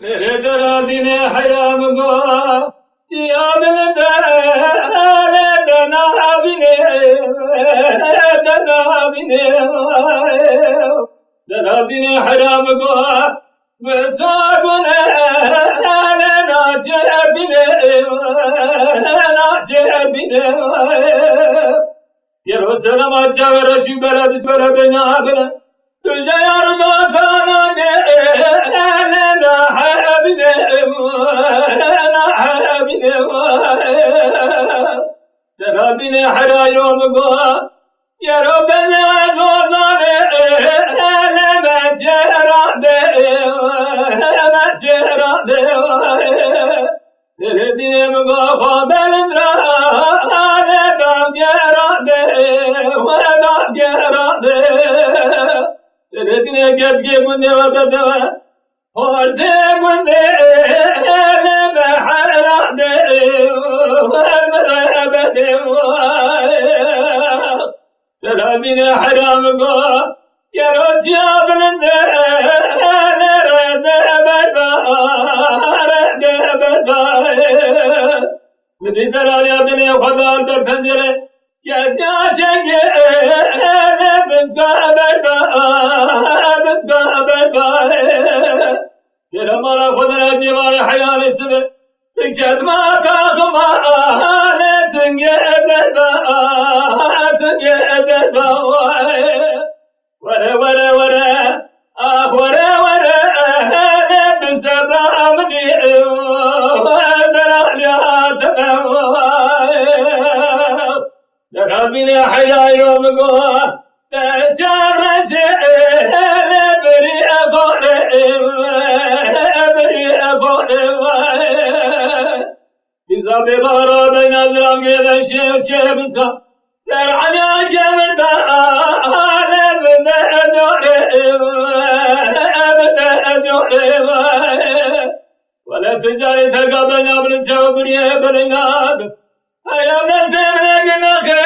Nereden dine hayram go, diyabel dana abine, dana dine hayram go, besabune nacebine, Yerusalem açavera şu beledi töre bena bile, Tüce yargı sana ne Rabbine harayon go Yaro beze zozane Eleme cerade Deredine go Khabelindra Aledam gerade Vedam gerade Deredine gezge bunde vadadeva Orte bunde eleme harade Vermede Rabbine haram go Yaro cihablinde Lerede bedar Müditer aliyadine kadar da pencere Gez yaşenge Bizga bedar Yeramara kudra civarı hayanesini Çetma takma Senge edeba Vere Ah vere Bisebra amdi Rabbine hayayom go Teçarreşe Beri ekonim Biza bebara ben azram gelen şevşemiza Ter'ala geminde aleminde ecyorim Vele ticari teka ben abrin çavbriye belinad Hayal neslemine günahı